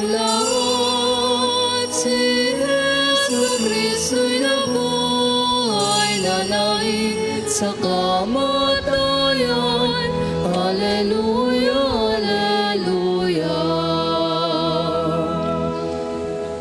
lahat, si Jesucristo'y nabuhay na langit sa kamatayan. Alleluia, alleluia.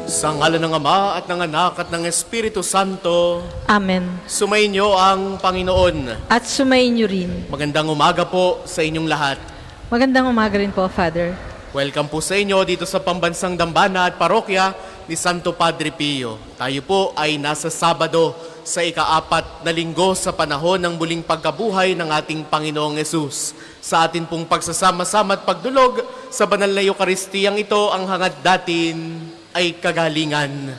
Sa ngalan ng Ama at ng Anak at ng Espiritu Santo, Amen. sumainyo ang Panginoon. At sumainyo rin. Magandang umaga po sa inyong lahat. Magandang umaga rin po, Father. Welcome po sa inyo dito sa Pambansang Dambana at Parokya ni Santo Padre Pio. Tayo po ay nasa Sabado sa ika-4 na linggo sa panahon ng muling pagkabuhay ng ating Panginoong Yesus. Sa atin pong pagsasama-sama at pagdulog sa banal na Eukaristiyang ito, ang hangad natin ay kagalingan.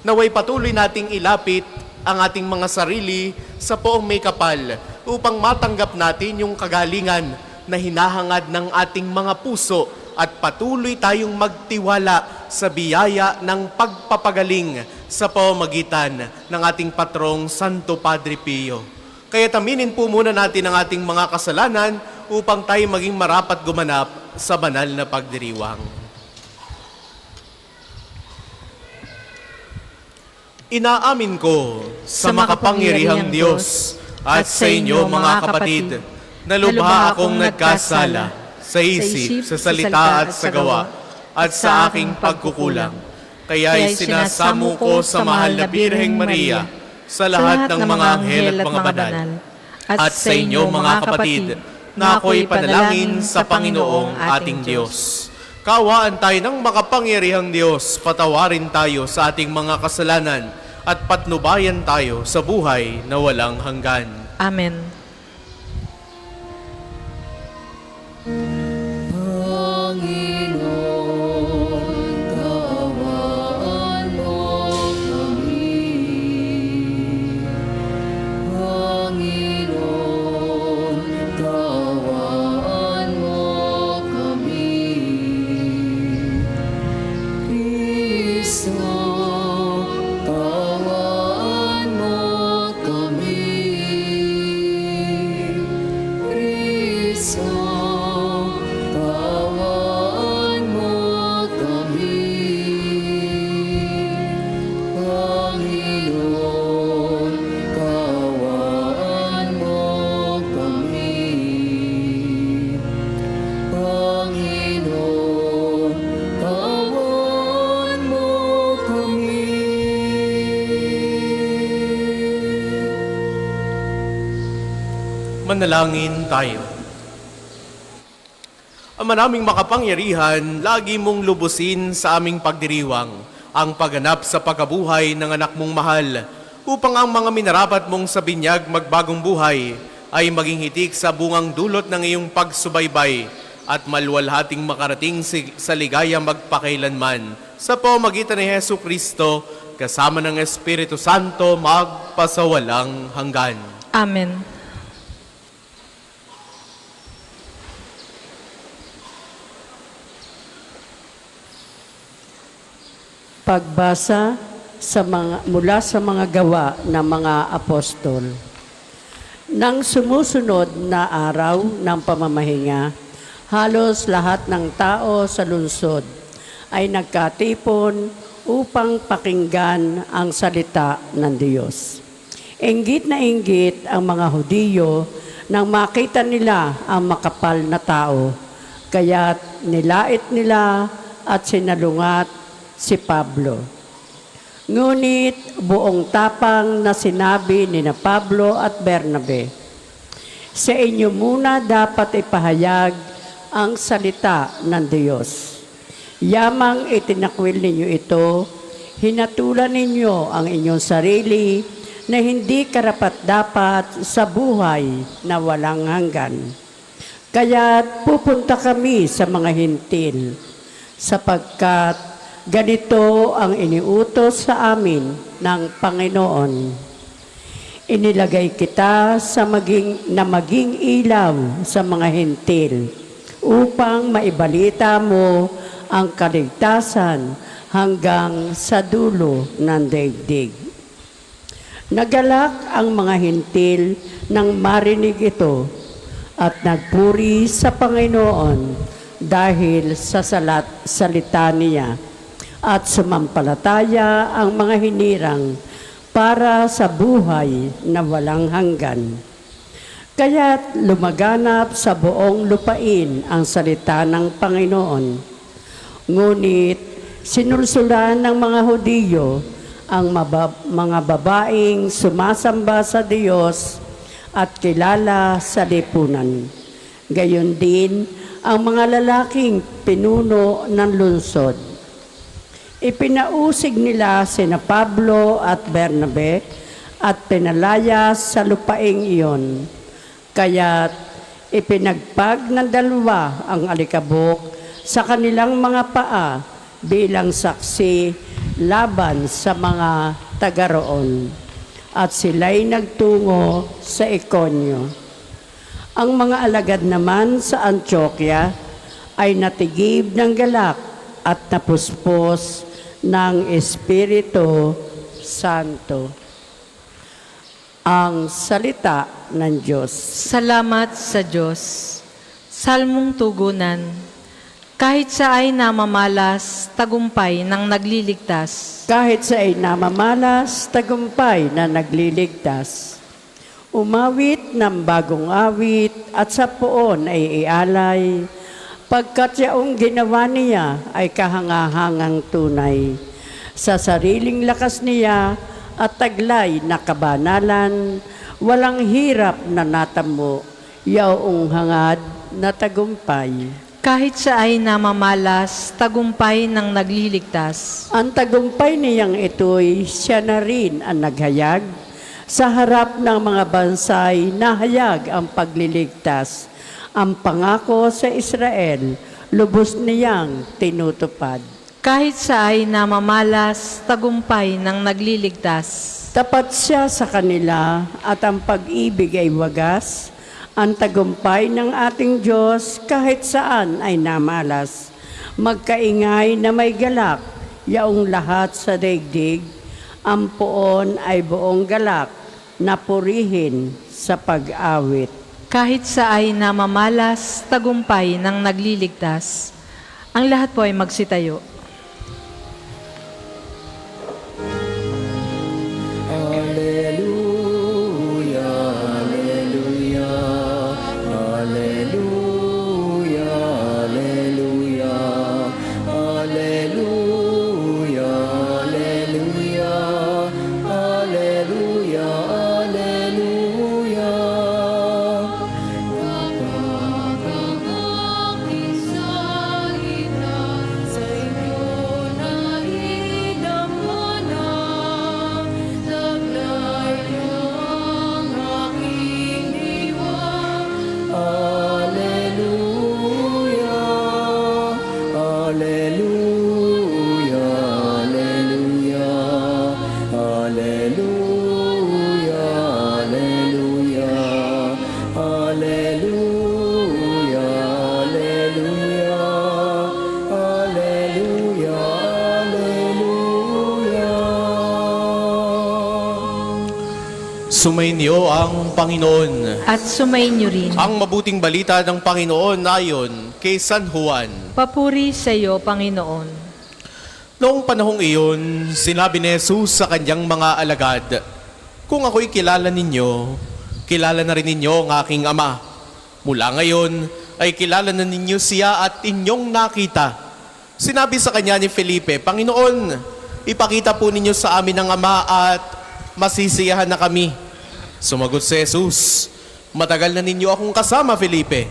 Naway patuloy nating ilapit ang ating mga sarili sa poong may kapal upang matanggap natin yung kagalingan na hinahangad ng ating mga puso at patuloy tayong magtiwala sa biyaya ng pagpapagaling sa pamamagitan ng ating patrong Santo Padre Pio. Kaya taminin po muna natin ang ating mga kasalanan upang tayo maging marapat gumanap sa banal na pagdiriwang. Inaamin ko sa makapangyarihang Diyos at sa inyo mga kapatid na lubha akong nagkasala sa isip, sa salita at sa gawa at sa aking pagkukulang. Kaya'y sinasamo ko sa mahal na Birheng Maria, sa lahat ng mga anghel at mga banal, at sa inyo mga kapatid na ako'y panalangin sa Panginoong ating Diyos. Kaawaan tayo ng makapangyarihang Diyos, patawarin tayo sa ating mga kasalanan at patnubayan tayo sa buhay na walang hanggan. Amen. Panginoon, kaawaan mo kami. Panginoon, kaawaan mo kami. Kristo, kaawaan mo kami. Kristo, kaawaan mo kami. Panginoon, kaawaan mo kami. Panginoon, kaawaan mo kami. Manalangin tayo. Ama naming makapangyarihan, lagi mong lubusin sa aming pagdiriwang ang pagganap sa pagkabuhay ng anak mong mahal, upang ang mga minarapat mong sa binyag magbagong buhay ay maging hitik sa bungang dulot ng iyong pagsubaybay at maluwalhating makarating sa ligaya magpakailanman. Sa pamamagitan ni Hesu Kristo, kasama ng Espiritu Santo, magpasawalang hanggan. Amen. Pagbasa mula sa mga gawa ng mga apostol. Nang sumusunod na araw ng pamamahinga, halos lahat ng tao sa lungsod ay nagkatipon upang pakinggan ang salita ng Diyos. Inggit na inggit ang mga Hudiyo nang makita nila ang makapal na tao, kaya't nilait nila at sinalungat si Pablo. Ngunit buong tapang na sinabi ni na Pablo at Bernabe, sa inyo muna dapat ipahayag ang salita ng Diyos. Yamang itinakwil ninyo ito, hinatulan ninyo ang inyong sarili na hindi karapat-dapat sa buhay na walang hanggan. Kaya't pupunta kami sa mga hintil, sapagkat ganito ang iniutos sa amin ng Panginoon. Inilagay kita sa maging ilaw sa mga hintil upang maibalita mo ang kaligtasan hanggang sa dulo ng daigdig. Nagalak ang mga hintil nang marinig ito at nagpuri sa Panginoon dahil sa salita niya at sumampalataya ang mga hinirang para sa buhay na walang hanggan. Kaya't lumaganap sa buong lupain ang salita ng Panginoon. Ngunit sinulsulan ng mga Hudiyo ang mga babaeng sumasamba sa Diyos at kilala sa lipunan. Gayon din ang mga lalaking pinuno ng lungsod. Ipinausig nila sina Pablo at Bernabe at pinalayas sa lupaing iyon. Kaya't ipinagpag ng dalawa ang alikabok sa kanilang mga paa bilang saksi laban sa mga taga-roon. At sila'y nagtungo sa Ikonyo. Ang mga alagad naman sa Antioquia ay natigib ng galak at napuspos ng Espiritu Santo. Ang salita ng Diyos. Salamat sa Diyos. Salmong tugunan. Kahit sa ay namamalas, tagumpay ng nagliligtas. Kahit sa ay namamalas, tagumpay na nagliligtas. Umawit ng bagong awit at sa poon ay ialay, pagkat yaong ginawa niya ay kahangahangang tunay. Sa sariling lakas niya at taglay na kabanalan, walang hirap na natamo, yaong hangad na tagumpay. Kahit sa ay namamalas, tagumpay ng nagliligtas. Ang tagumpay niyang ito'y siya na rin ang naghayag. Sa harap ng mga bansay, nahayag ang pagliligtas. Ang pangako sa Israel, lubos niyang tinutupad. Kahit sa ay namamalas, tagumpay ng nagliligtas. Tapat siya sa kanila at ang pag-ibig ay wagas. Ang tagumpay ng ating Diyos kahit saan ay namalas. Magkaingay na may galak, yaong lahat sa daigdig. Ang poon ay buong galak na purihin sa pag-awit. Kahit sa ay namamalas, tagumpay ng nagliligtas. Ang lahat po ay magsitayo. Alleluia, alleluia, alleluia, alleluia, alleluia, alleluia, alleluia, alleluia. Kapag aking salita sa inyo naidama na, taglay ang aking diwa. Alleluia, alleluia, alleluia, alleluia, alleluia, alleluia, alleluia, alleluia, alleluia. Sumainyo ang Panginoon. At sumainyo rin. Ang mabuting balita ng Panginoon ayon kay San Juan. Papuri sa iyo, Panginoon. Noong panahong iyon, sinabi ni Jesus sa kanyang mga alagad, "Kung ako'y kilala ninyo, kilala na rin ninyo ang aking Ama. Mula ngayon ay kilala na ninyo siya at inyong nakita." Sinabi sa kanya ni Felipe, "Panginoon, ipakita po ninyo sa amin ang Ama at masisiyahan na kami." Sumagot si Jesus, "Matagal na ninyo akong kasama, Felipe.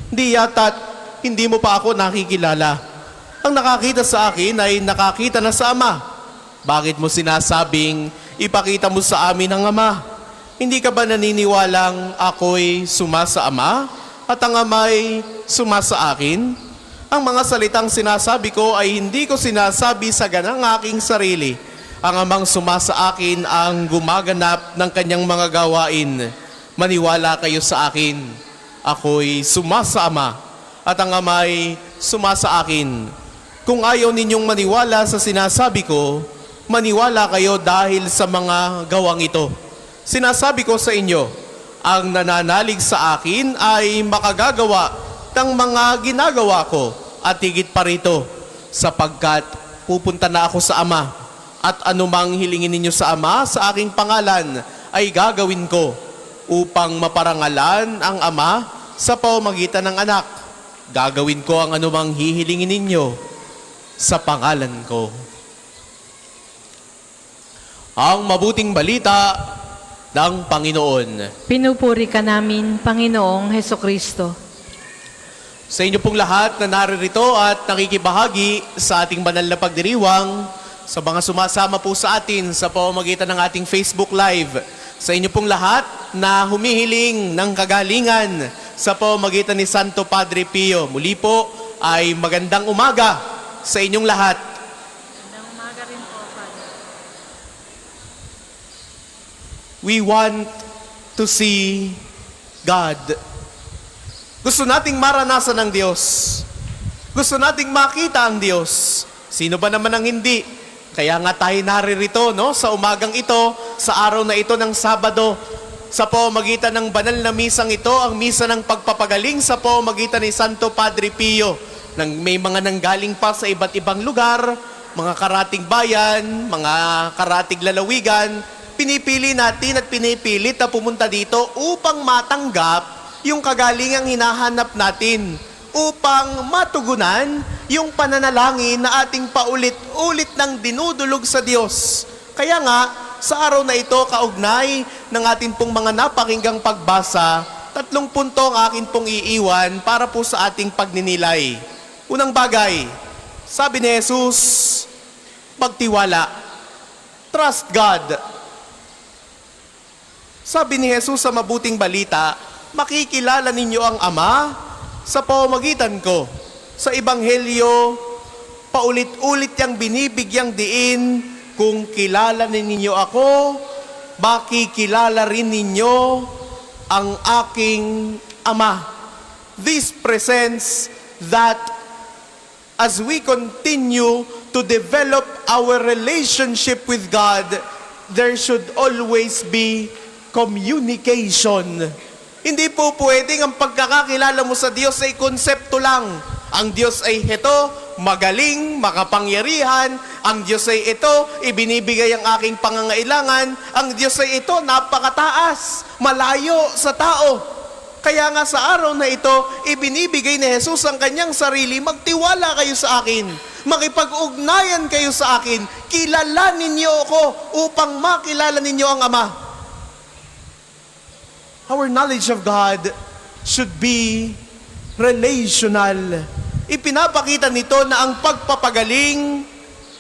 Di yata't hindi mo pa ako nakikilala. Ang nakakita sa akin ay nakakita na sa Ama. Bakit mo sinasabing ipakita mo sa amin ang Ama? Hindi ka ba naniniwalang ako'y sumasa Ama at ang Ama'y sumasa akin? Ang mga salitang sinasabi ko ay hindi ko sinasabi sa ganang aking sarili. Ang Amang sumasa akin ang gumaganap ng kanyang mga gawain. Maniwala kayo sa akin. Ako'y sumasa Ama at ang Ama'y sumasa akin. Kung ayaw ninyong maniwala sa sinasabi ko, maniwala kayo dahil sa mga gawang ito. Sinasabi ko sa inyo, ang nananalig sa akin ay makagagawa ng mga ginagawa ko at higit pa rito, sapagkat pupunta na ako sa Ama at anumang hilingin ninyo sa Ama sa aking pangalan ay gagawin ko upang maparangalan ang Ama sa pamamagitan ng Anak. Gagawin ko ang anumang hihilingin ninyo sa pangalan ko. Ang mabuting balita ng Panginoon. Pinupuri ka namin, Panginoong Hesukristo. Sa inyo pong lahat na naririto at nakikibahagi sa ating banal na pagdiriwang, sa mga sumasama po sa atin sa pamamagitan ng ating Facebook Live, sa inyo pong lahat na humihiling ng kagalingan sa pamamagitan ni Santo Padre Pio, muli po ay magandang umaga sa inyong lahat. Magandang umaga rin po, Father. We want to see God. Gusto nating maranasan ang Diyos. Gusto nating makita ang Diyos. Sino ba naman ang hindi? Kaya nga tayo naririto, no? Sa umagang ito, sa araw na ito ng Sabado, sa pamamagitan ng banal na misang ito, ang misa ng pagpapagaling sa pamamagitan ni Santo Padre Pio. May mga nanggaling pa sa iba't ibang lugar, mga karating bayan, mga karating lalawigan, pinipili natin at pinipilit na pumunta dito upang matanggap yung kagalingang hinahanap natin, upang matugunan yung pananalangin na ating paulit-ulit ng dinudulog sa Diyos. Kaya nga, sa araw na ito, kaugnay ng ating pong mga napakinggang pagbasa, 3 punto ang akin pong iiwan para po sa ating pagninilay. Unang bagay, sabi ni Jesus, pagtiwala. Trust God. Sabi ni Jesus sa mabuting balita, makikilala ninyo ang Ama sa pamamagitan ko. Sa Ebanghelyo, paulit-ulit yang binibigyang diin, kung kilala ninyo ako, makikilala rin ninyo ang aking Ama. This presents that as we continue to develop our relationship with God, there should always be communication. Hindi po pwedeng ang pagkakakilala mo sa Diyos ay konsepto lang. Ang Diyos ay ito, magaling, makapangyarihan. Ang Diyos ay ito, ibinibigay ang aking pangangailangan. Ang Diyos ay ito, napakataas, malayo sa tao. Kaya nga sa araw na ito, ibinibigay ni Jesus ang kanyang sarili, magtiwala kayo sa akin, makipag-ugnayan kayo sa akin, kilalanin niyo ako upang makilala ninyo ang Ama. Our knowledge of God should be relational. Ipinapakita nito na ang pagpapagaling,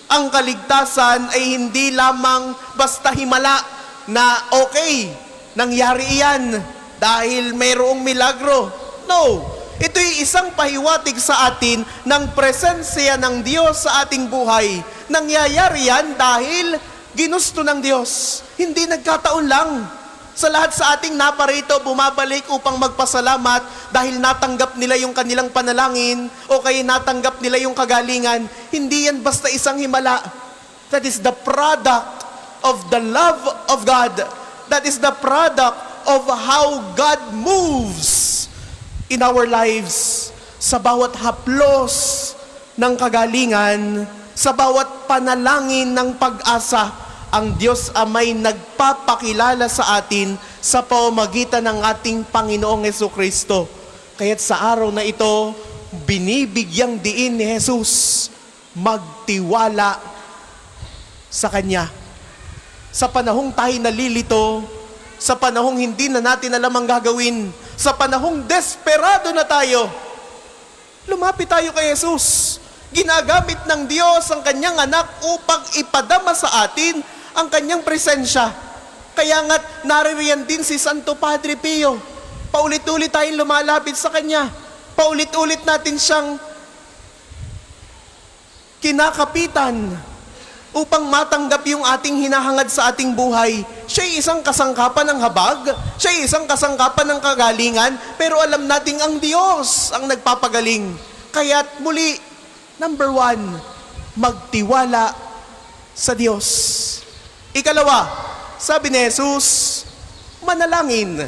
ang kaligtasan ay hindi lamang basta himala na okay, nangyari iyan dahil mayroong milagro. No, ito'y isang pahiwatig sa atin ng presensya ng Diyos sa ating buhay. Nangyayari yan dahil ginusto ng Diyos. Hindi nagkataon lang. Sa lahat sa ating naparito, bumabalik upang magpasalamat dahil natanggap nila yung kanilang panalangin o kaya natanggap nila yung kagalingan. Hindi yan basta isang himala. That is the product of the love of God. That is the product of how God moves in our lives. Sa bawat haplos ng kagalingan, sa bawat panalangin ng pag-asa, ang Diyos Ama'y nagpapakilala sa atin sa pamamagitan ng ating Panginoong Hesukristo. Kaya't sa araw na ito, binibigyang diin ni Jesus, magtiwala sa Kanya. Sa panahong tayo nalilito, sa panahong hindi na natin alam ang gagawin, sa panahong desperado na tayo, lumapit tayo kay Jesus. Ginagamit ng Diyos ang Kanyang anak upang ipadama sa atin ang Kanyang presensya. Kaya nga't naririyan din si Santo Padre Pio. Paulit-ulit tayong lumalapit sa Kanya. Paulit-ulit natin siyang kinakapitan upang matanggap yung ating hinahangad sa ating buhay. Siya'y isang kasangkapan ng habag, siya'y isang kasangkapan ng kagalingan, pero alam nating ang Diyos ang nagpapagaling. Kaya't muli, number 1, magtiwala sa Diyos. Ikalawa, sabi ni Jesus, manalangin.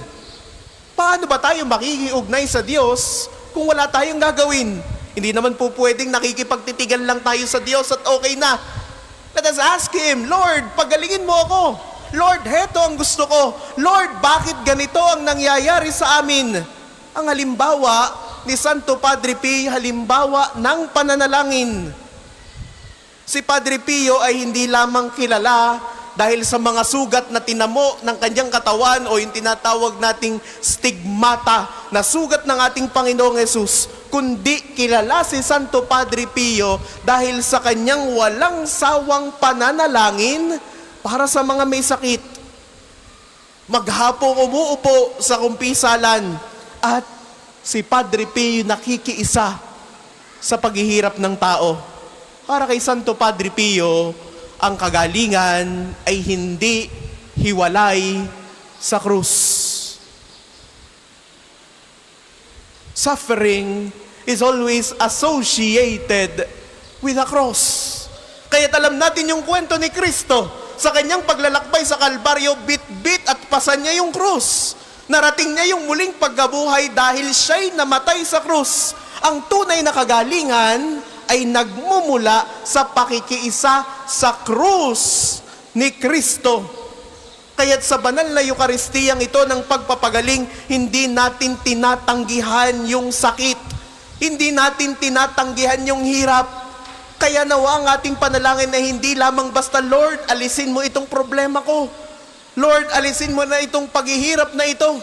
Paano ba tayo makikiugnay sa Diyos kung wala tayong gagawin? Hindi naman po pwedeng nakikipagtitigan lang tayo sa Diyos at okay na. Let us ask Him, Lord, pagalingin mo ako. Lord, heto ang gusto ko. Lord, bakit ganito ang nangyayari sa amin? Ang halimbawa ni Santo Padre Pio, halimbawa ng pananalangin. Si Padre Pio ay hindi lamang kilala dahil sa mga sugat na tinamo ng kanyang katawan o yung tinatawag nating stigmata na sugat ng ating Panginoong Hesus, kundi kilala si Santo Padre Pio dahil sa kanyang walang sawang pananalangin para sa mga may sakit. Maghapong umuupo sa kumpisalan at si Padre Pio nakikiisa sa paghihirap ng tao. Para kay Santo Padre Pio, ang kagalingan ay hindi hiwalay sa krus. Suffering is always associated with a cross. Kaya't alam natin yung kwento ni Kristo. Sa kanyang paglalakbay sa Kalbaryo, bit-bit at pasan niya yung krus. Narating niya yung muling pagkabuhay dahil siya'y namatay sa krus. Ang tunay na kagalingan ay nagmumula sa pakikiisa sa krus ni Kristo. Kaya't sa banal na Eukaristiyang ito ng pagpapagaling, hindi natin tinatanggihan yung sakit. Hindi natin tinatanggihan yung hirap. Kaya nawa ang ating panalangin na hindi lamang basta, Lord, alisin mo itong problema ko. Lord, alisin mo na itong paghihirap na ito.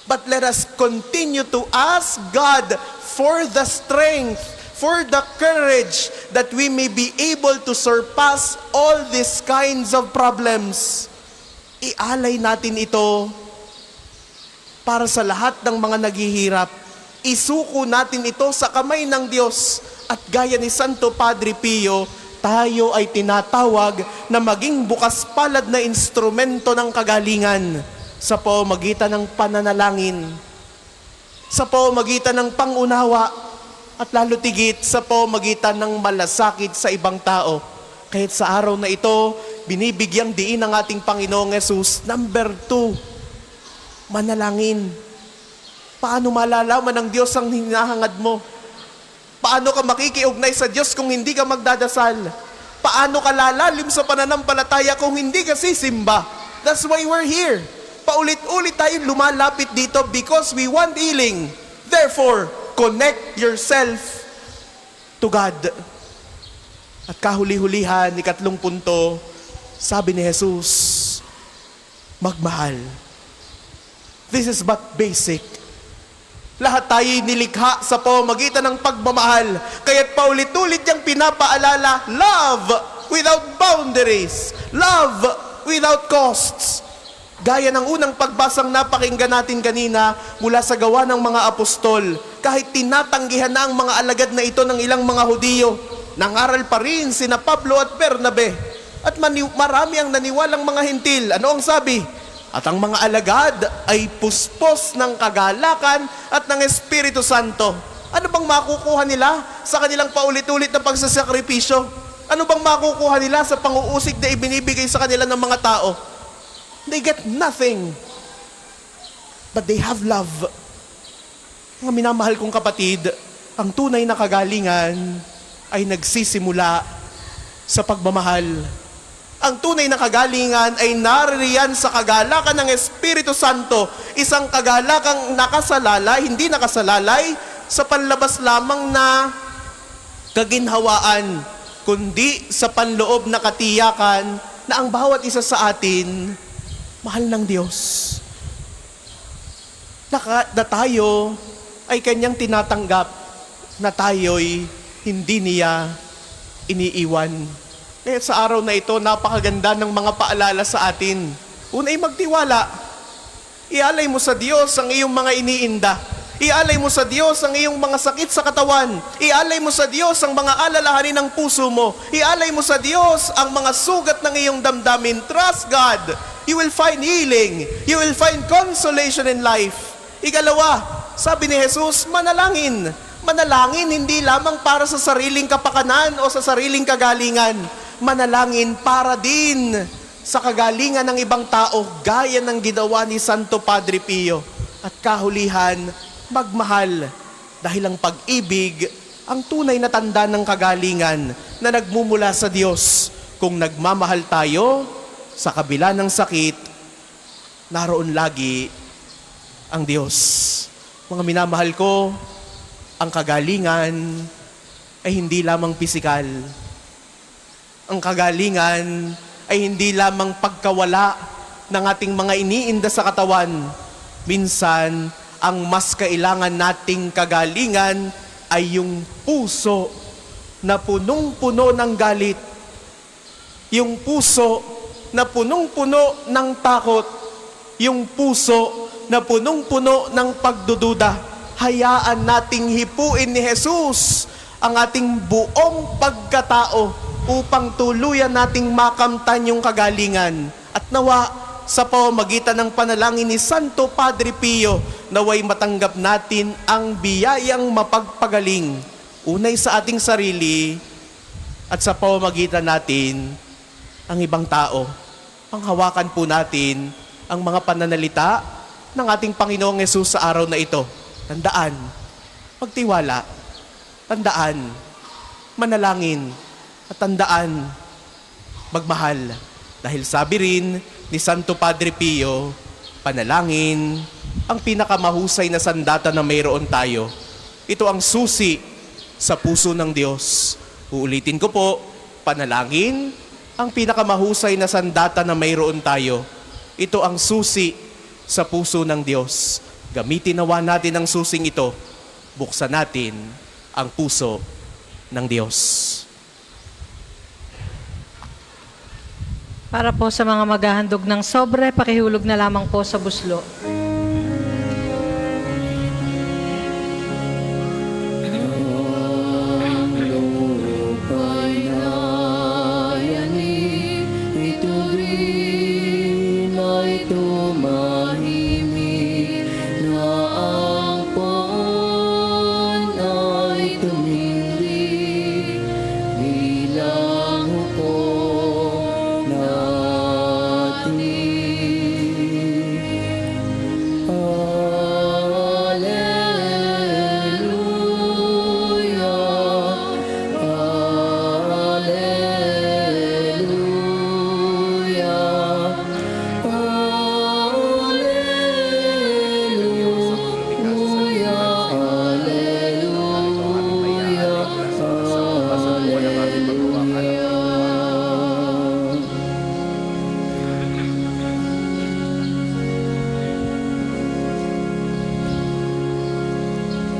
But let us continue to ask God for the strength, for the courage that we may be able to surpass all these kinds of problems. Ialay natin ito para sa lahat ng mga naghihirap. Isuko natin ito sa kamay ng Diyos. At gaya ni Santo Padre Pio, tayo ay tinatawag na maging bukas palad na instrumento ng kagalingan sa pamamagitan ng pananalangin, sa pamamagitan ng pangunawa, at lalo tigit sa pamamagitan ng malasakit sa ibang tao. Kahit sa araw na ito, binibigyang diin ng ating Panginoong Hesus. Number 2, manalangin. Paano malalaman ng Diyos ang hinahangad mo? Paano ka makikiugnay sa Diyos kung hindi ka magdadasal? Paano ka lalalim sa pananampalataya kung hindi ka sisimba? That's why we're here. Paulit-ulit tayong lumalapit dito because we want healing. Therefore, connect yourself to God. At kahuli-hulihan, ikatlong punto, sabi ni Jesus, magmahal. This is but basic. Lahat tayo'y nilikha sa pamamagitan ng pagmamahal. Kaya't paulit-ulit niyang pinapaalala, love without boundaries. Love without costs. Gaya ng unang pagbasang napakinggan natin kanina mula sa Gawa ng mga Apostol, kahit tinatanggihan na ang mga alagad na ito ng ilang mga Hudiyo, nangaral pa rin sina Pablo at Bernabe. At marami ang naniwalang mga Hentil. Ano ang sabi? At ang mga alagad ay puspos ng kagalakan at ng Espiritu Santo. Ano bang makukuha nila sa kanilang paulit-ulit na pagsasakripisyo? Ano bang makukuha nila sa panguusig na ibinibigay sa kanila ng mga tao? They get nothing. But they have love. Mga minamahal kong kapatid, ang tunay na kagalingan ay nagsisimula sa pagmamahal. Ang tunay na kagalingan ay naririyan sa kagalakan ng Espiritu Santo. Isang kagalakang nakasalalay, hindi nakasalalay sa panlabas lamang na kaginhawaan, kundi sa panloob na katiyakan na ang bawat isa sa atin, mahal ng Diyos. Na tayo ay kanyang tinatanggap, na tayo'y hindi niya iniiwan. Kaya sa araw na ito, napakaganda ng mga paalala sa atin. Una ay magtiwala. Ialay mo sa Diyos ang iyong mga iniinda. Ialay mo sa Diyos ang iyong mga sakit sa katawan. Ialay mo sa Diyos ang mga alalahanin ng puso mo. Ialay mo sa Diyos ang mga sugat ng iyong damdamin. Trust God. You will find healing. You will find consolation in life. Ikalawa, sabi ni Jesus, manalangin. Manalangin hindi lamang para sa sariling kapakanan o sa sariling kagalingan. Manalangin para din sa kagalingan ng ibang tao, gaya ng ginawa ni Santo Padre Pio. At kahulihan, magmahal. Dahil ang pag-ibig, ang tunay na tanda ng kagalingan na nagmumula sa Diyos. Kung nagmamahal tayo, sa kabila ng sakit, naroon lagi ang Diyos. Mga minamahal ko, ang kagalingan ay hindi lamang pisikal. Ang kagalingan ay hindi lamang pagkawala ng ating mga iniinda sa katawan. Minsan, ang mas kailangan nating kagalingan ay yung puso na punong-puno ng galit. Yung puso na punong-puno ng takot. Yung puso na punong-puno ng pagdududa. Hayaan nating hipuin ni Jesus ang ating buong pagkatao upang tuluyan nating makamtan yung kagalingan. At nawa, sa pamamagitan ng panalangin ni Santo Padre Pio, naway matanggap natin ang biyayang mapagpagaling. Unay sa ating sarili at sa pamamagitan natin ang ibang tao. Panghawakan po natin ang mga pananalita ng ating Panginoong Hesus sa araw na ito. Tandaan, magtiwala, tandaan, manalangin, at tandaan, magmahal. Dahil sabi rin ni Santo Padre Pio, panalangin ang pinakamahusay na sandata na mayroon tayo. Ito ang susi sa puso ng Diyos. Uulitin ko po, panalangin ang pinakamahusay na sandata na mayroon tayo. Ito ang susi sa puso ng Diyos. Gamitin nawa natin ang susing ito. Buksan natin ang puso ng Diyos. Para po sa mga maghahandog ng sobre, pakihulog na lamang po sa buslo. Ang lupa'y nayanig, ito rin ay tumahimik, na ang poon ay tumindig, bilang hukom natin.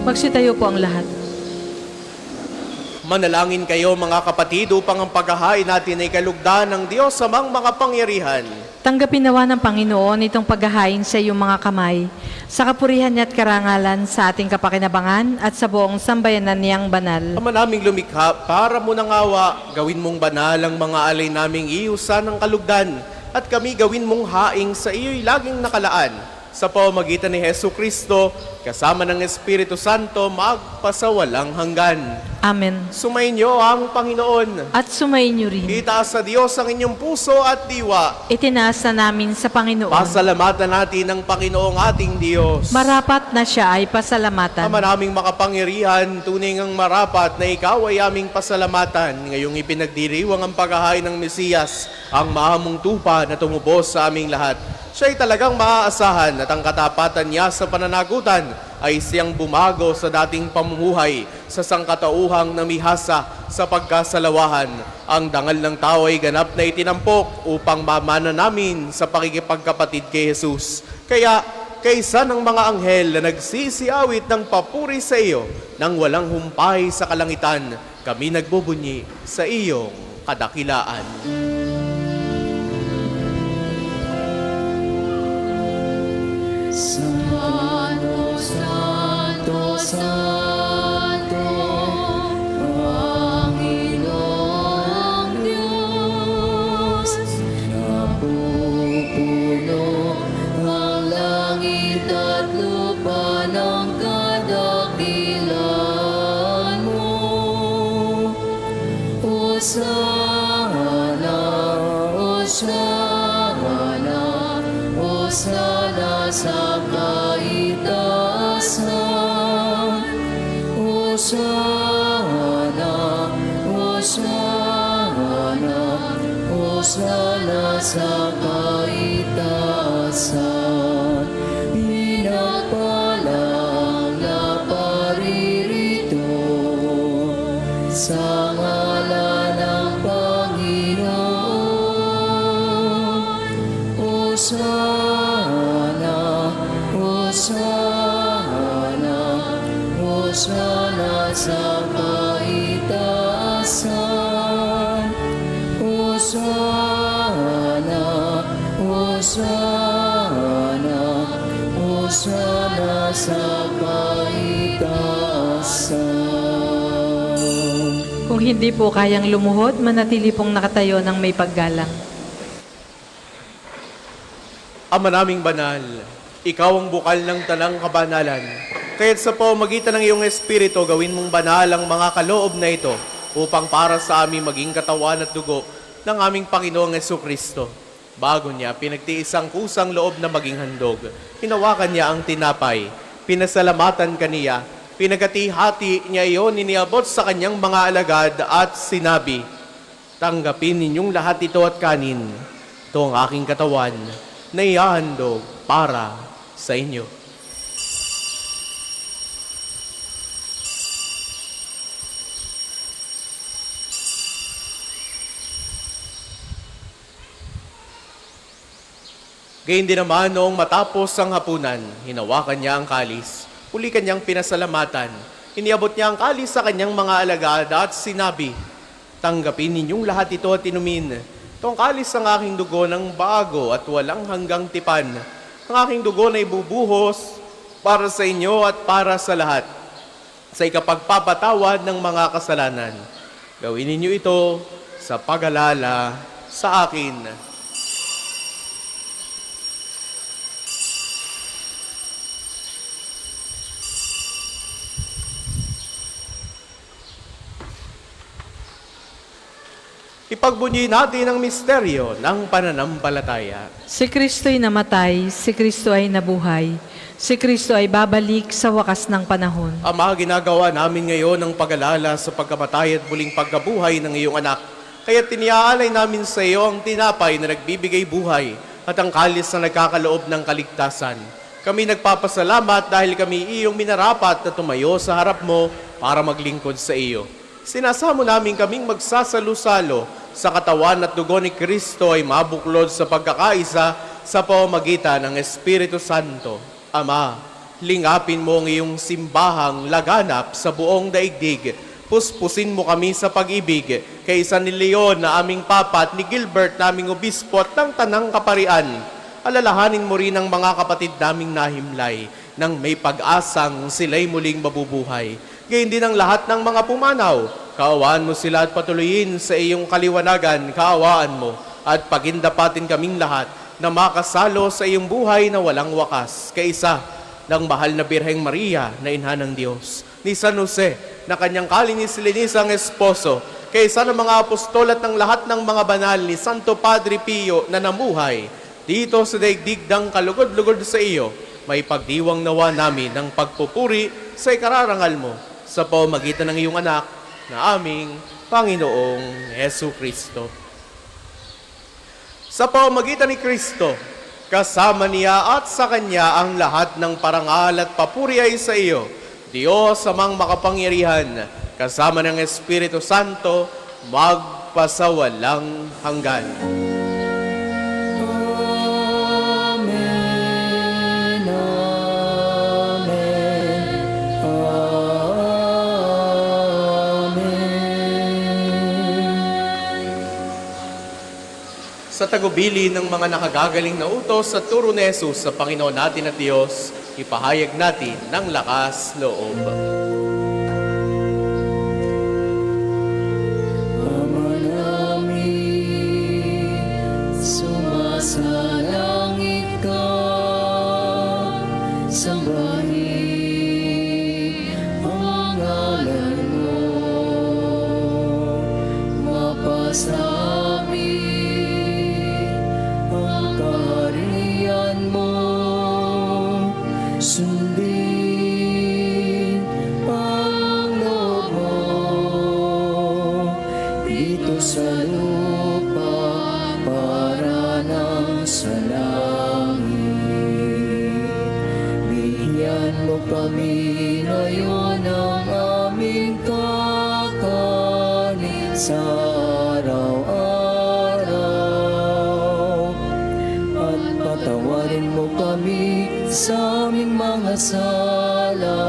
Magsitayo po ang lahat. Manalangin kayo mga kapatid upang ang paghahain natin ay kalugdan ng Diyos amang mga pangyarihan. Tanggapin nawa ng Panginoon itong paghahain sa iyong mga kamay, sa kapurihan niya at karangalan sa ating kapakinabangan at sa buong sambayanan niyang banal. Ama naming lumikha, para mo ng awa, gawin mong banal ang mga alay naming iusan ng kalugdan, at kami gawin mong haing sa iyo'y laging nakalaan. Sa pamamagitan ni Hesu Kristo, kasama ng Espiritu Santo, magpasawalang hanggan. Amen. Sumainyo ang Panginoon. At sumayin niyo rin. Itaas sa Diyos ang inyong puso at diwa. Itinaas na namin sa Panginoon. Pasalamatan natin ang Panginoong ating Diyos. Marapat na siya ay pasalamatan. Ama naming makapangyarihan, tunay ngang marapat na ikaw ay aming pasalamatan. Ngayong ipinagdiriwang ang paghahain ng Mesiyas, ang mahamong tupa na tumubos sa aming lahat. Siya ay talagang maaasahan at ang katapatan niya sa pananagutan ay siyang bumago sa dating pamumuhay sa sangkatauhang namihasa sa pagkasalawahan. Ang dangal ng tao ay ganap na itinampok upang mamana namin sa pakikipagkapatid kay Jesus. Kaya kaysa ng mga anghel na nagsisiawit ng papuri sa iyo nang walang humpay sa kalangitan, kami nagbubunyi sa iyong kadakilaan. Santo, Santo, Santo, Panginoong Diyos, napupuno ang langit at lupa ng kadakilaan mo. Hosana, Hosana, Hosana sa kaitaasan. Hosana, Hosana, Hosana sa kaitaasan. Pinagpalang na paririto sa ngalan ng Panginoon. Hosana, Hosana, Hosana sa kaitaasan. Hosana, Hosana, Hosana sa kaitaasan. Kung hindi po kayang lumuhod, manatili pong nakatayo ng may paggalang. Ama naming banal, ikaw ang bukal ng tanang kabanalan. Kaya't sa pamamagitan ng iyong Espiritu, gawin mong banal ang mga kaloob na ito upang para sa amin maging katawan at dugo ng aming Panginoong Jesucristo. Bago niya, pinagtiis ang kusang loob na maging handog. Hinawakan niya ang tinapay, pinasalamatan kaniya, pinagati-hati niya iyon, iniabot sa kanyang mga alagad at sinabi, "Tanggapin ninyong lahat ito at kanin. Ito ang aking katawan na ihahandog para sa inyo." Gayun din naman noong matapos ang hapunan, hinawakan niya ang kalis. Uli kanyang pinasalamatan. Iniabot niya ang kalis sa kanyang mga alagad at sinabi, "Tanggapin ninyong lahat ito at inumin. Itong kalis ang aking dugo ng bago at walang hanggang tipan. Ang aking dugo na ibubuhos para sa inyo at para sa lahat, sa ikapagpapatawad ng mga kasalanan. Gawin ninyo ito sa pag-alala sa akin." Ipagbunyi natin ang misteryo ng pananampalataya. Si Kristo'y namatay, si Kristo ay nabuhay, si Kristo ay babalik sa wakas ng panahon. Ama, ginagawa namin ngayon ang pag-alala sa pagkamatay at muling pagkabuhay ng iyong anak. Kaya tiniaalay namin sa iyo ang tinapay na nagbibigay buhay at ang kalis na nagkakaloob ng kaligtasan. Kami nagpapasalamat dahil kami iyong minarapat na tumayo sa harap mo para maglingkod sa iyo. Sinasamo namin kaming magsasalo-salo sa katawan at dugo ni Kristo ay mabuklod sa pagkakaisa sa pamamagitan ng Espiritu Santo. Ama, lingapin mo ang iyong simbahang laganap sa buong daigdig. Puspusin mo kami sa pag-ibig kay San Leon na aming papa at ni Gilbert naming obispo at ng Tanang Kaparian. Alalahanin mo rin ang mga kapatid naming nahimlay nang may pag-asang sila'y muling mabubuhay. Gayon din ang lahat ng mga pumanaw. Kaawaan mo sila at patuloyin sa iyong kaliwanagan, kaawaan mo at pagindapatin kaming lahat na makasalo sa iyong buhay na walang wakas. Kaisa ng mahal na Birheng Maria na Ina ng Diyos, ni San Jose na kanyang kalinis-linisang esposo, kaisa ng mga apostol at ng lahat ng mga banal ni Santo Padre Pio na namuhay dito sa daigdig ng kalugod-lugod sa iyo, may pagdiwang nawa namin ng pagpupuri sa ikararangal mo sa pamamagitan ng iyong anak na aming Panginoong Jesucristo. Sa pamamagitan ni Kristo, kasama niya at sa Kanya ang lahat ng parangal at papuri ay sa iyo, Diyos amang makapangyarihan, kasama ng Espiritu Santo, magpasawalang hanggan. Sa tagubili ng mga nakagagaling na utos sa turo ni Jesus sa Panginoon natin at Diyos, ipahayag natin ng lakas loob. Ama namin, sumasalangit ka, sambahin ang ngalan mo, mapasa sundin ang lupa para nang sa langit. Bigyan mo kami ngayon ng aming kakanin sa araw-araw. At patawarin mo kami sa aming mga sala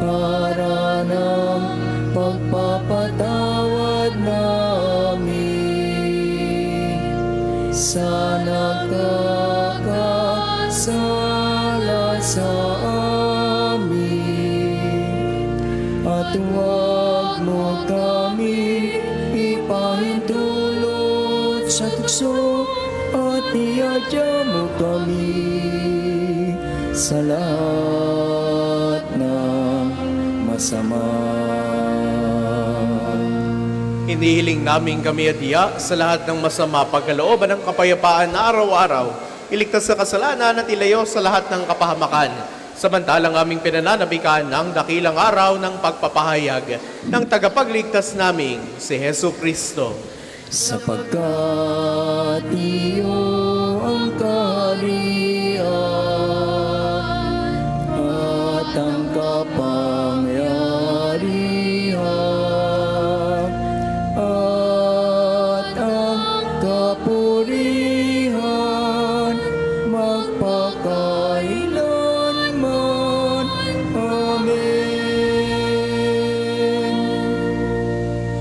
para ng pagpapatawad namin sa nagkakasala sa amin. At huwag mo kami ipahintulot sa tukso at iadya mo kami sa lahat ng masama. Hinihiling namin kami at iya sa lahat ng masama, pagkalooban ng kapayapaan na araw-araw, iligtas sa kasalanan at ilayo sa lahat ng kapahamakan, samantalang aming pinananabikan ng dakilang araw ng pagpapahayag ng tagapagligtas naming si Hesu Kristo. Sapagkat iyo ang kaharian at ang kapangyarihan at ang kapurihan magpakailanman. Amen.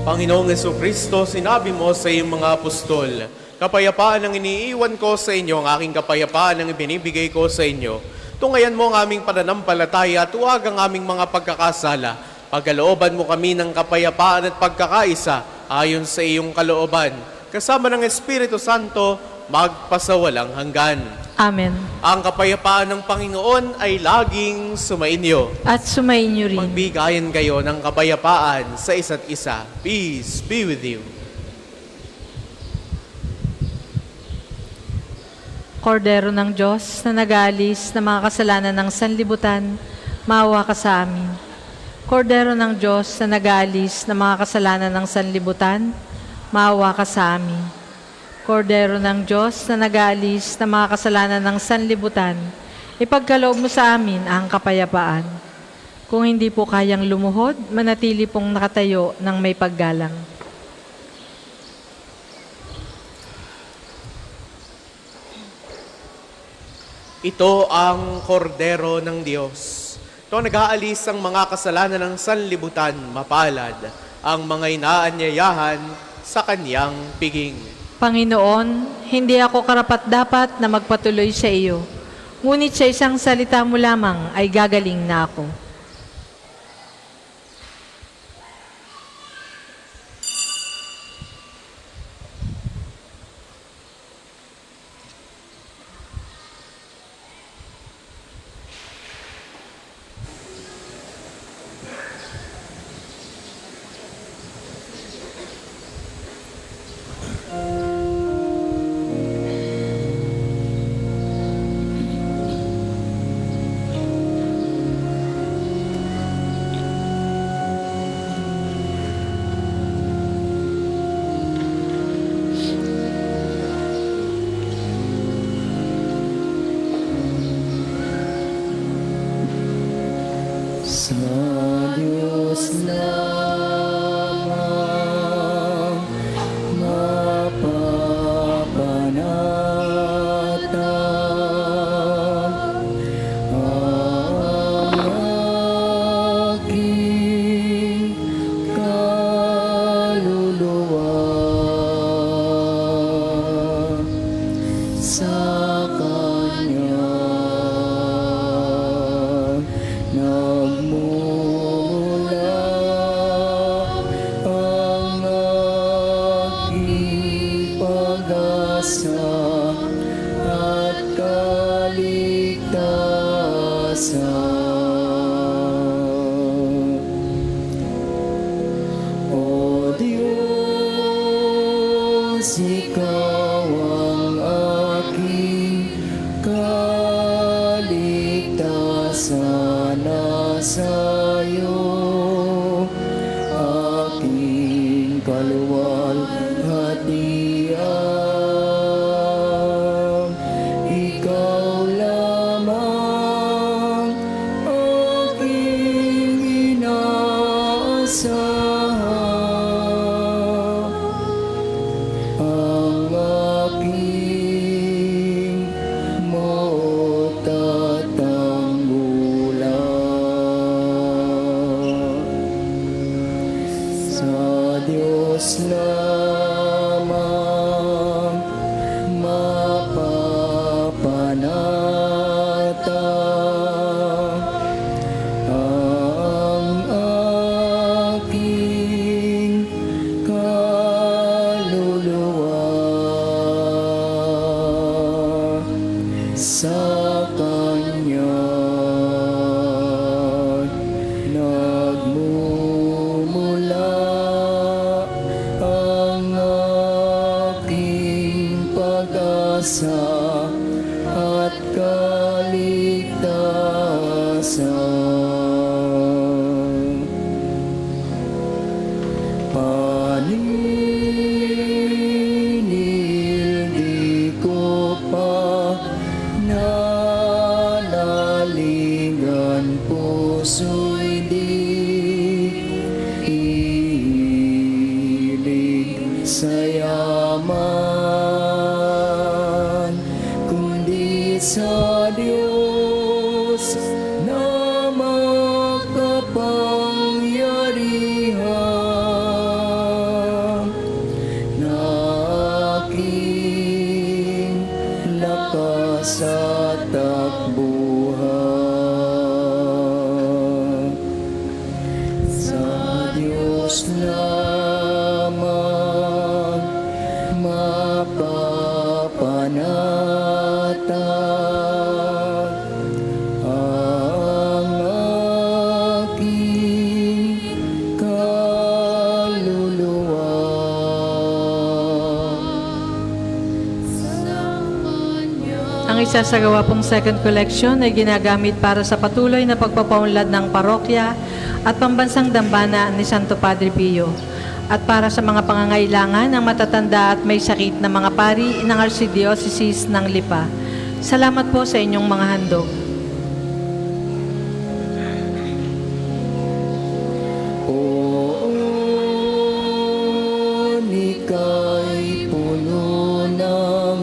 Panginoong Jesucristo, sinabi mo sa iyong mga apostol, kapayapaan ang iniiwan ko sa inyo, ang aking kapayapaan ang ibinibigay ko sa inyo. Tungayan mo ang aming pananampalataya at huwag ang aming mga pagkakasala. Pagkalooban mo kami ng kapayapaan at pagkakaisa ayon sa iyong kalooban. Kasama ng Espiritu Santo, magpasawalang hanggan. Amen. Ang kapayapaan ng Panginoon ay laging sumainyo. At sumainyo rin. Magbigayan kayo ng kapayapaan sa isa't isa. Peace be with you. Kordero ng Diyos na nag-aalis ng mga kasalanan ng sanlibutan, maawa ka sa amin. Kordero ng Diyos na nag-aalis ng mga kasalanan ng sanlibutan, maawa ka sa amin. Kordero ng Diyos na nag-aalis ng mga kasalanan ng sanlibutan, ipagkaloob mo sa amin ang kapayapaan. Kung hindi po kayang lumuhod, manatili pong nakatayo ng may paggalang. Ito ang kordero ng Diyos. Ito nag-aalis ang mga kasalanan ng sanlibutan, mapalad ang mga inaanyayahan sa kanyang piging. Panginoon, hindi ako karapat-dapat na magpatuloy sa iyo, ngunit sa isang salita mo lamang ay gagaling na ako. Sa Diyos lamang mapapanatag ang aking kaluluwa. Sa Kanya nagmumula ang aking pag-asa at kaligtasan. O Diyos, Ikaw ang aking kaligtasan. Sa'yo aking kaluwal lamang mapapanatag ang aking kaluluwa sa Kanya nagmumula ang aking pag-asa at kaligtasan. Paninil di ko pa nalaligan, puso'y di hilig sa yaman, kundi sa Diyos na makapangyarihan, na aking lakas at takbuhan. Sa Diyos lamang mapapanatag ang aking kaluluwa. Ang isasagawa pong second collection ay ginagamit para sa patuloy na pagpapaunlad ng parokya at pambansang dambana ni Santo Padre Pio at para sa mga pangangailangan ng matatanda at may sakit na mga pari ng Archdiocese ng Lipa. Salamat po sa inyong mga handog. Poon ika'y puno ng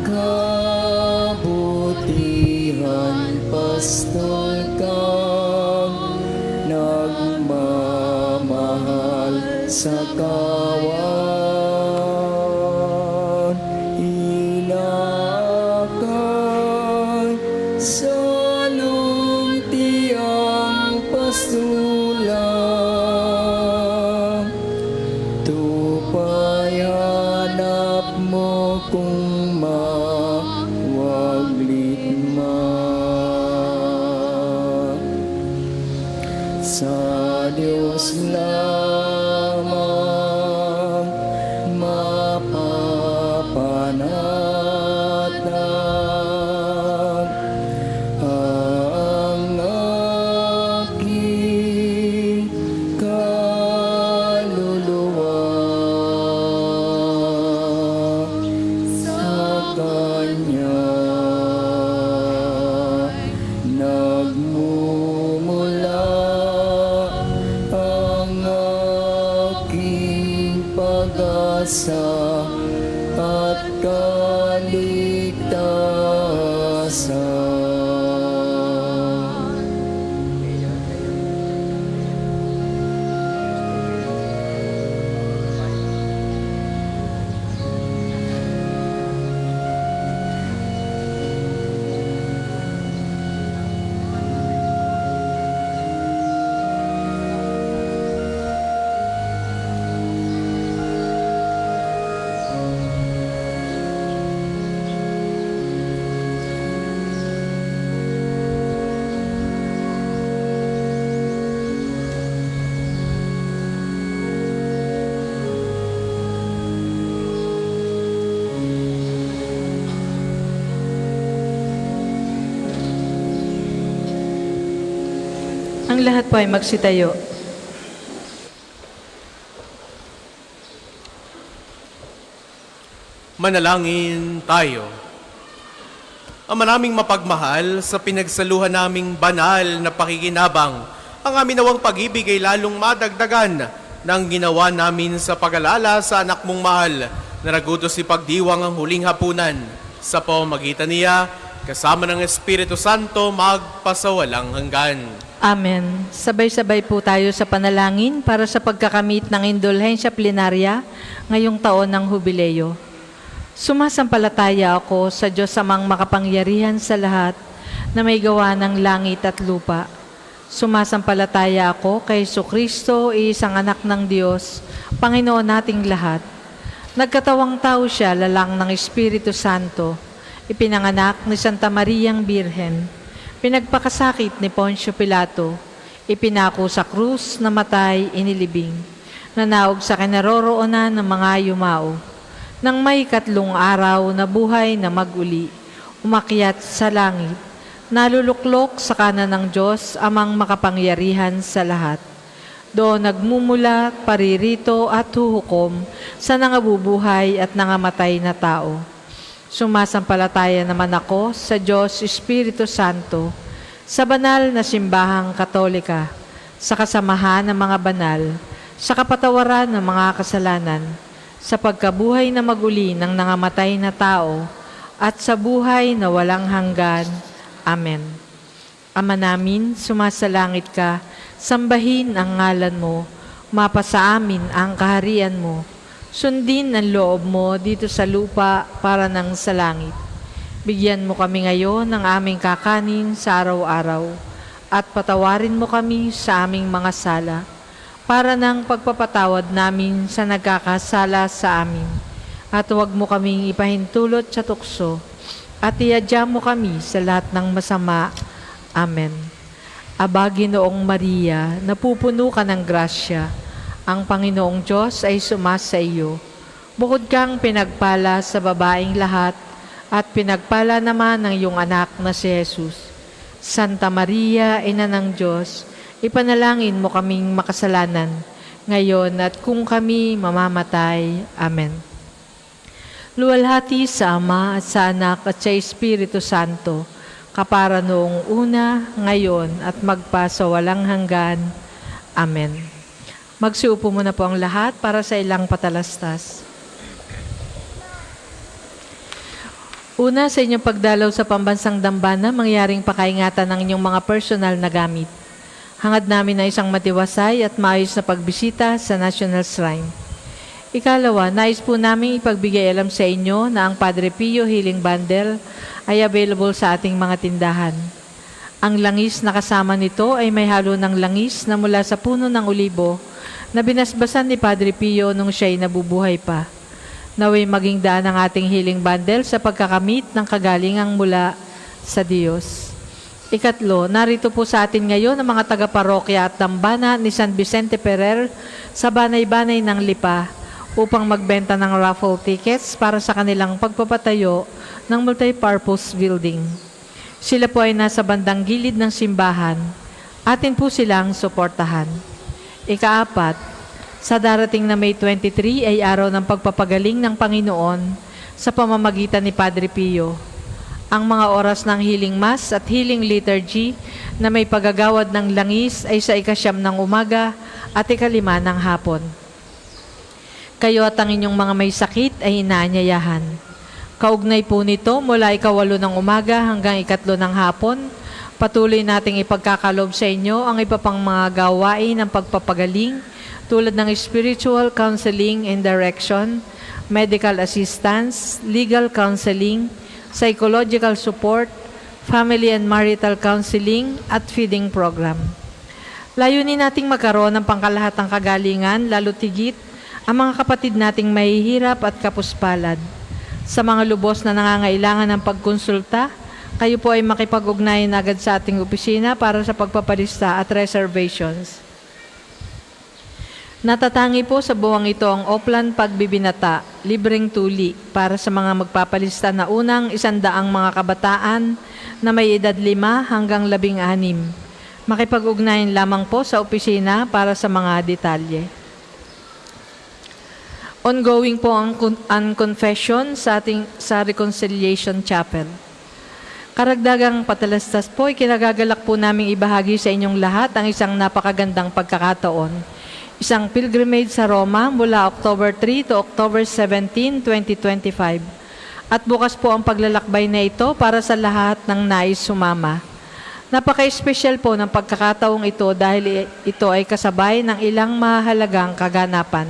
kabutihan, pastol kang nagmamahal sa kawan. Inakay sa lumtiang pastulang, tupay hanap mo kung mawaglit man. Sa Diyos lamang mapapanatag ang aking kaluluwa. Sa Kanya nagmumula ang aking pag-asa at kaligtasan. Ang lahat po ay magsitayo. Manalangin tayo. Ama naming mapagmahal, sa pinagsaluhan naming banal na pakikinabang, ang amin nawang pag-ibig ay lalong madagdagan ng ginawa namin sa pag-alala sa anak mong mahal na nagutos si pagdiwang ang huling hapunan. Sa pamamagitan niya, kasama ng Espiritu Santo, magpasawalang hanggan. Amen. Sabay-sabay po tayo sa panalangin para sa pagkakamit ng indulhensya plenarya ngayong taon ng Hubileo. Sumasampalataya ako sa Diyos amang makapangyarihan sa lahat na may gawa ng langit at lupa. Sumasampalataya ako kay Jesucristo, isang anak ng Diyos, Panginoon nating lahat. Nagkatawang tao siya, lalang ng Espiritu Santo, ipinanganak ni Santa Mariang Birhen, pinagpakasakit ni Poncio Pilato, ipinako sa krus, namatay, inilibing, nanaog sa kinaroroonan ng mga yumao. Nang may 3 araw na buhay na maguli, umakyat sa langit, naluluklok sa kanan ng Diyos amang makapangyarihan sa lahat. Doon nagmumula, paririto at huhukom sa nangabubuhay at nangamatay na tao. Sumasampalataya naman ako sa Diyos Espiritu Santo, sa banal na simbahang katolika, sa kasamahan ng mga banal, sa kapatawaran ng mga kasalanan, sa pagkabuhay na maguli ng nangamatay na tao, at sa buhay na walang hanggan. Amen. Ama namin, sumasalangit ka, sambahin ang ngalan mo, mapasa amin ang kaharian mo. Sundin ang loob mo dito sa lupa para nang sa langit. Bigyan mo kami ngayon ng aming kakanin sa araw-araw at patawarin mo kami sa aming mga sala para nang pagpapatawad namin sa nagkakasala sa amin. At huwag mo kaming ipahintulot sa tukso at iadya mo kami sa lahat ng masama. Amen. Aba, Ginoong Maria, napupuno ka ng grasya. Ang Panginoong Diyos ay sumasa iyo. Bukod kang pinagpala sa babaeng lahat, at pinagpala naman ng iyong anak na si Jesus. Santa Maria, Ina ng Diyos, ipanalangin mo kaming makasalanan, ngayon at kung kami mamamatay. Amen. Luwalhati sa Ama at sa Anak at sa Espiritu Santo, kapara noong una, ngayon at magpa sa walang hanggan. Amen. Magsiupo muna po ang lahat para sa ilang patalastas. Una, sa inyong pagdalaw sa pambansang dambana, mangyaring pakaingatan ng inyong mga personal na gamit. Hangad namin na isang matiwasay at maayos na pagbisita sa National Shrine. Ikalawa, nais po namin ipagbigay alam sa inyo na ang Padre Pio Healing Bundle ay available sa ating mga tindahan. Ang langis na kasama nito ay may halo ng langis na mula sa puno ng olibo na binasbasan ni Padre Pio nung siya'y nabubuhay pa. Naway maging daan ang ating healing bundle sa pagkakamit ng kagalingang mula sa Diyos. Ikatlo, narito po sa atin ngayon ang mga taga-parokya at dambana ni San Vicente Ferrer sa Banay-Banay ng Lipa upang magbenta ng raffle tickets para sa kanilang pagpapatayo ng multipurpose building. Sila po ay nasa bandang gilid ng simbahan. Atin po silang suportahan. Ikaapat, sa darating na May 23 ay araw ng pagpapagaling ng Panginoon sa pamamagitan ni Padre Pio. Ang mga oras ng healing mass at healing liturgy na may pagagawad ng langis ay sa 9 ng umaga at 5 ng hapon. Kayo at ang inyong mga may sakit ay inaanyayahan. Kaugnay po nito mula 8 ng umaga hanggang 3 ng hapon, patuloy nating ipagkakalob sa inyo ang iba pang mga gawain ng pagpapagaling tulad ng spiritual counseling and direction, medical assistance, legal counseling, psychological support, family and marital counseling, at feeding program. Layunin nating magkaroon ng pangkalahatang kagalingan, lalo tigit ang mga kapatid nating mahihirap at kapuspalad. Sa mga lubos na nangangailangan ng pagkonsulta, kayo po ay makipag-ugnayan agad sa ating opisina para sa pagpapalista at reservations. Natatangi po sa buwang ito ang Oplan Pagbibinata, libreng tuli para sa mga magpapalista na unang 100 mga kabataan na may edad 5 hanggang 16. Makipag-ugnayan lamang po sa opisina para sa mga detalye. Ongoing po ang confession sa Reconciliation Chapel. Karagdagang patalastas po, kinagagalak po naming ibahagi sa inyong lahat ang isang napakagandang pagkakataon. Isang pilgrimage sa Roma mula October 3 to October 17, 2025. At bukas po ang paglalakbay na ito para sa lahat ng nais sumama. Napaka-espesyal po ng pagkakataong ito dahil ito ay kasabay ng ilang mahalagang kaganapan.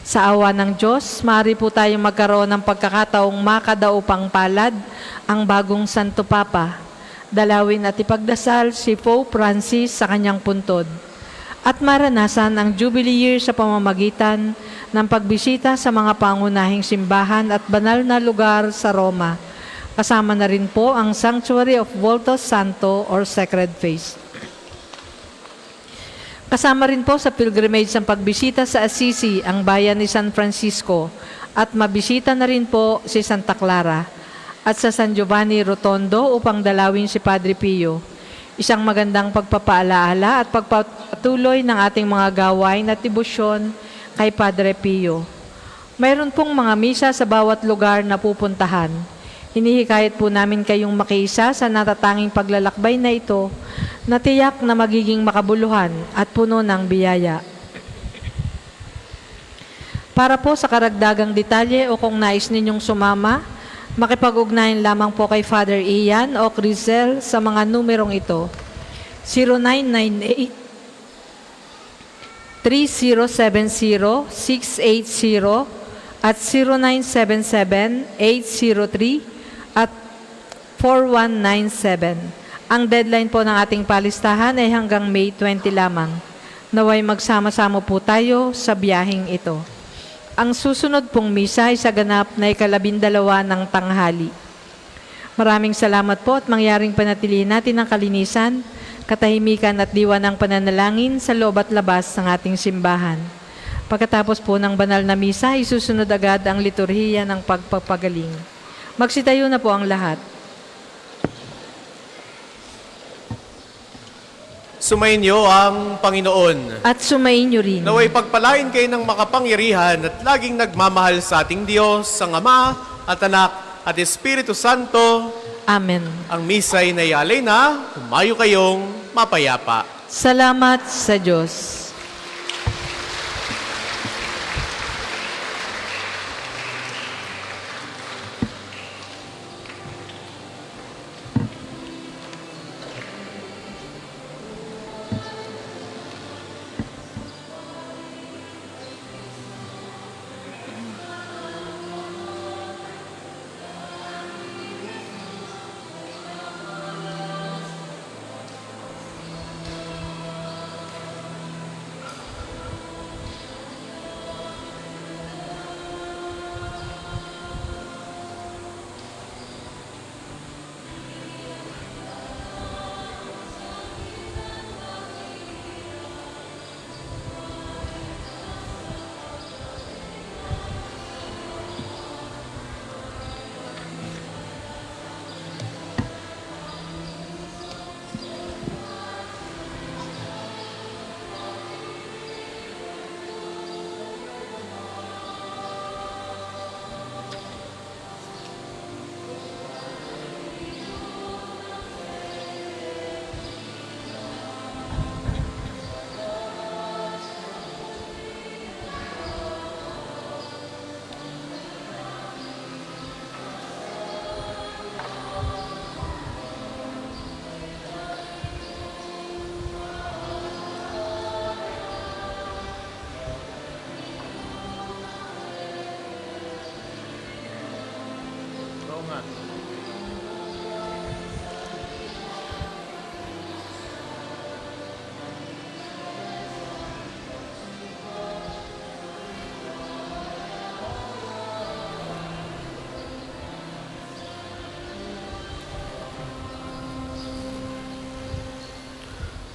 Sa awa ng Diyos, maaari po tayong magkaroon ng pagkakataong makadaupang palad ang bagong Santo Papa. Dalawin at ipagdasal si Pope Francis sa kanyang puntod. At maranasan ang Jubilee Year sa pamamagitan ng pagbisita sa mga pangunahing simbahan at banal na lugar sa Roma. Kasama na rin po ang Sanctuary of Volto Santo or Sacred Face. Kasama rin po sa pilgrimage ang pagbisita sa Assisi, ang bayan ni San Francisco, at mabisita na rin po si Santa Clara, at sa San Giovanni Rotondo upang dalawin si Padre Pio. Isang magandang pagpapaalaala at pagpatuloy ng ating mga gawain at debosyon kay Padre Pio. Mayroon pong mga misa sa bawat lugar na pupuntahan. Hinihikayat po namin kayong makiisa sa natatanging paglalakbay na ito na tiyak na magiging makabuluhan at puno ng biyaya. Para po sa karagdagang detalye o kung nais ninyong sumama, makipag-ugnayan lamang po kay Father Ian o Crisel sa mga numerong ito. 0998-3070-680 at 0977-803 at 4197. Ang deadline po ng ating palistahan ay hanggang May 20 lamang. Naway magsama-sama po tayo sa biyaheng ito. Ang susunod pong misa ay sa ganap na 12 ng tanghali. Maraming salamat po at mangyaring panatilihin natin ang kalinisan, katahimikan at diwa ng pananalangin sa loob at labas ng ating simbahan. Pagkatapos po ng banal na misa, isusunod agad ang liturhiya ng pagpapagaling. Magsitayo na po ang lahat. Sumainyo ang Panginoon. At sumainyo rin. Naway pagpalain kayo ng makapangyarihan at laging nagmamahal sa ating Diyos, ang Ama at Anak at Espiritu Santo. Amen. Ang misa'y nayalay na, humayo kayong mapayapa. Salamat sa Diyos.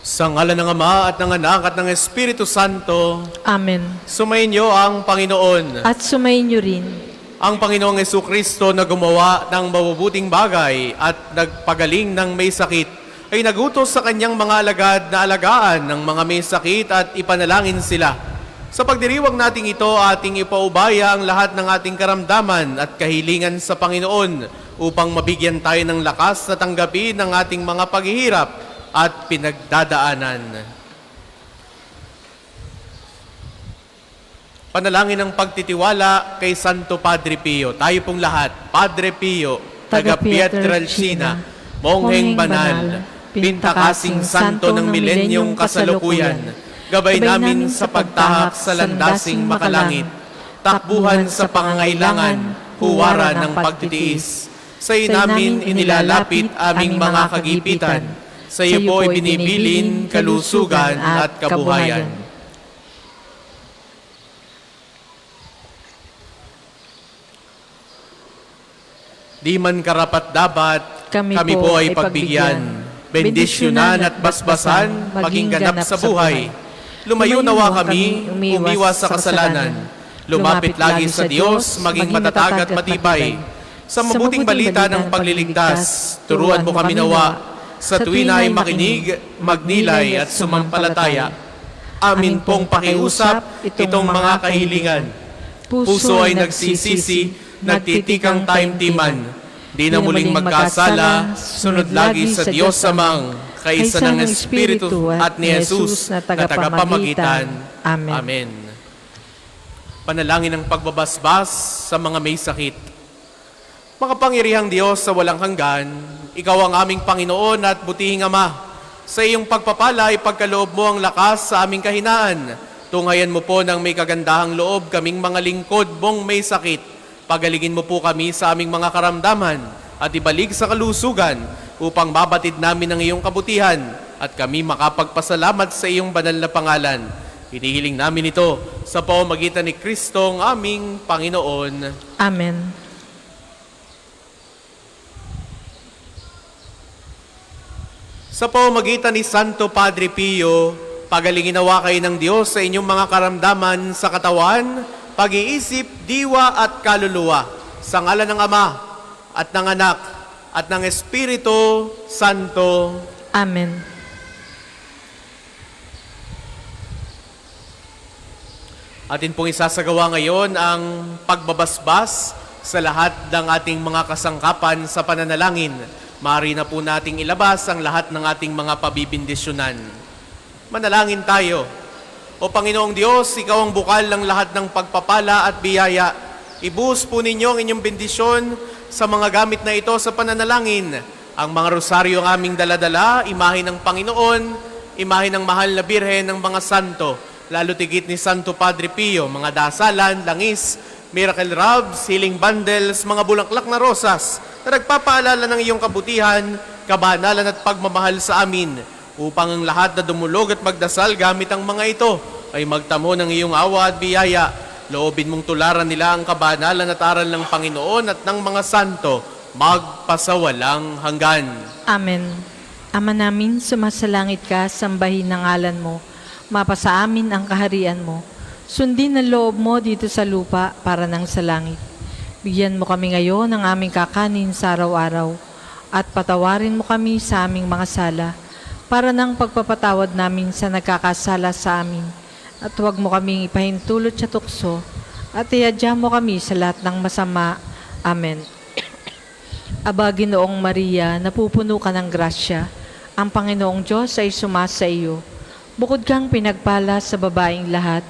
Sa ngalan ng Ama at ng Anak at ng Espiritu Santo, Amen. sumainyo ang Panginoon. At sumainyo rin. Ang Panginoong Jesucristo na gumawa ng mabubuting bagay at nagpagaling ng may sakit, ay nagutos sa kanyang mga alagad na alagaan ng mga may sakit at ipanalangin sila. Sa pagdiriwang nating ito, ating ipaubaya ang lahat ng ating karamdaman at kahilingan sa Panginoon upang mabigyan tayo ng lakas na tanggapin ang ating mga paghihirap at pinagdadaanan. Panalangin ng pagtitiwala kay Santo Padre Pio. Tayo pong lahat, Padre Pio, taga Pietrelcina, Mongheng Banal, pintakasing santo ng milenyong kasalukuyan, gabay namin sa pagtahak sa landasing makalangit, takbuhan sa pangangailangan, huwaran ng pagtitiis. Sa iyo namin inilalapit aming mga kagipitan, sa iyo po ibinibilin kalusugan at kabuhayan. Di man karapat-dapat, kami po ay pagbigyan, bendisyonan at basbasan, maging ganap sa buhay. Lumayo nawa kami, umiwas sa kasalanan. Lumapit lagi sa Diyos, maging matatag at matibay. Sa mabuting balita ng pagliligtas, turuan mo kami nawa, sa tuwina ay makinig, magnilay at sumampalataya. Amin pong pakiusap itong mga kahilingan. Puso ay nagsisisi, nagtitikang taimtiman. Di na muling magkasala, sunod lagi sa Diyos Amang, kaisa ng Espiritu at ni Jesus na tagapamagitan. Amen. Panalangin ng pagbabasbas sa mga may sakit. Makapangyarihang Diyos sa walang hanggan, Ikaw ang aming Panginoon at butihing Ama. Sa iyong pagpapala ay pagkaloob mo ang lakas sa aming kahinaan. Tunghayan mo po ng may kagandahang loob kaming mga lingkod mong may sakit. Pagalingin mo po kami sa aming mga karamdaman at ibalik sa kalusugan upang mabatid namin ang iyong kabutihan at kami makapagpasalamat sa iyong banal na pangalan. Hinihiling namin ito sa pamamagitan ni Kristong aming Panginoon. Amen. Sa pamamagitan ni Santo Padre Pio, pagalingin nawa kayo ng Diyos sa inyong mga karamdaman sa katawan, pag-iisip, diwa at kaluluwa. Sa ngalan ng Ama at ng Anak at ng Espiritu Santo. Amen. Atin pong isasagawa ngayon ang pagbabasbas sa lahat ng ating mga kasangkapan sa pananalangin. Maaari na po nating ilabas ang lahat ng ating mga pabibindisyonan. Manalangin tayo. O Panginoong Diyos, Ikaw ang bukal ng lahat ng pagpapala at biyaya. Ibuhos po ninyo ang inyong bendisyon sa mga gamit na ito sa pananalangin. Ang mga rosaryo ang aming daladala, imahe ng Panginoon, imahe ng mahal na Birhen ng mga santo, lalo tigit ni Santo Padre Pio, mga dasalan, langis, miracle robes, healing bundles, mga bulaklak na rosas, na nagpapaalala ng iyong kabutihan, kabanalan at pagmamahal sa amin, upang ang lahat na dumulog at magdasal gamit ang mga ito ay magtamo ng iyong awa at biyaya. Loobin mong tularan nila ang kabanalan at aral ng Panginoon at ng mga santo, magpasawalang hanggan. Amen. Ama namin, sumasalangit ka, sambahin ang ngalan mo. Mapasa amin ang kaharian mo. Sundin ang loob mo dito sa lupa para nang sa langit. Bigyan mo kami ngayon ng aming kakanin sa araw-araw at patawarin mo kami sa aming mga sala para nang pagpapatawad namin sa nagkakasala sa amin. At huwag mo kaming ipahintulot sa tukso at iadya mo kami sa lahat ng masama. Amen. Aba, Ginoong Maria, napupuno ka ng grasya. Ang Panginoong Diyos ay sumasa iyo. Bukod kang pinagpala sa babaeng lahat,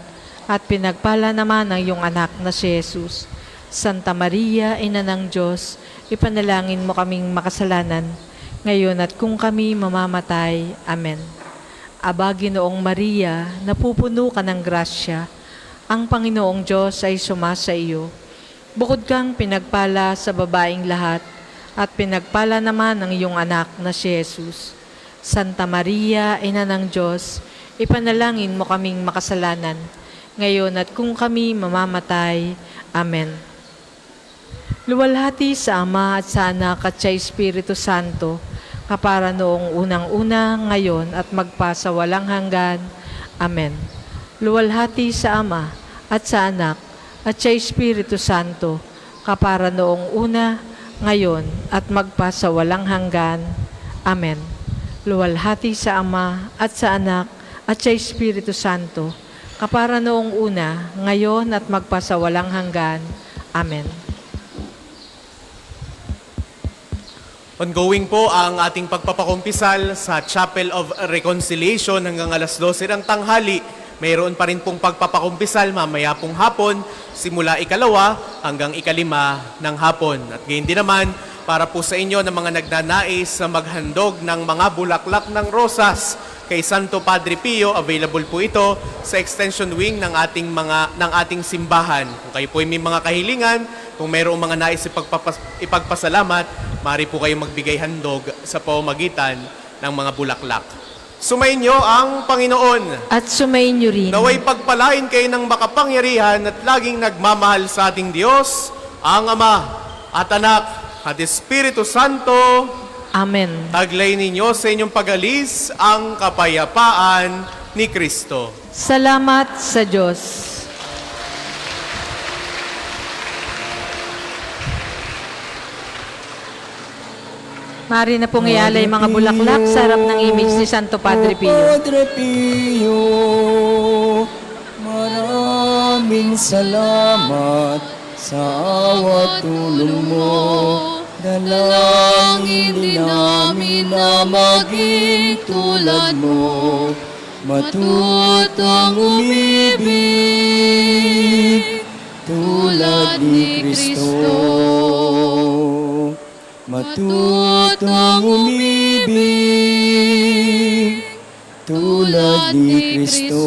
at pinagpala naman ang iyong anak na si Jesus. Santa Maria, Ina ng Diyos, ipanalangin mo kaming makasalanan, ngayon at kung kami mamamatay. Amen. Aba, Ginoong Maria, napupuno ka ng grasya. Ang Panginoong Diyos ay sumasa iyo. Bukod kang pinagpala sa babaeng lahat, at pinagpala naman ang iyong anak na si Jesus. Santa Maria, Ina ng Diyos, ipanalangin mo kaming makasalanan, ngayon at kung kami mamamatay. Amen. Luwalhati sa Ama at sa Anak at sa Espiritu Santo, kapara noong unang-una, ngayon at magpasa walang hanggan. Amen. Luwalhati sa Ama at sa Anak at sa Espiritu Santo, kapara noong una, ngayon at magpasa walang hanggan. Amen. Luwalhati sa Ama at sa Anak at sa Espiritu Santo, kapara noong una, ngayon at magpasa walang hanggan. Amen. Ongoing po ang ating pagpapakumpisal sa Chapel of Reconciliation hanggang alas 12 ng tanghali. Mayroon pa rin pong pagpapakumpisal mamaya pong hapon, simula 2 hanggang 5 ng hapon. At gayon din naman, para po sa inyo ng mga nagnanais na maghandog ng mga bulaklak ng rosas kay Santo Padre Pio. Available po ito sa extension wing ng ating simbahan. Kung kayo po ay may mga kahilingan, kung mayroong mga nais ipagpasalamat, maaari po kayong magbigay handog sa pamamagitan ng mga bulaklak. Sumainyo ang Panginoon. At sumayin niyo rin. Naway pagpalain kayo ng makapangyarihan at laging nagmamahal sa ating Diyos, ang Ama at Anak at Espiritu Santo. Amen. Taglay ninyo sa inyong pag-alis ang kapayapaan ni Kristo. Salamat sa Diyos. Mari na pong ialay mga bulaklak sa harap ng image ni Santo Padre Pio. Padre Pio, maraming salamat sa awa tulong mo. Dalangin din namin na maging tulad mo. Matutong umibig tulad ni Kristo. Matutong umibig tulad ni Kristo.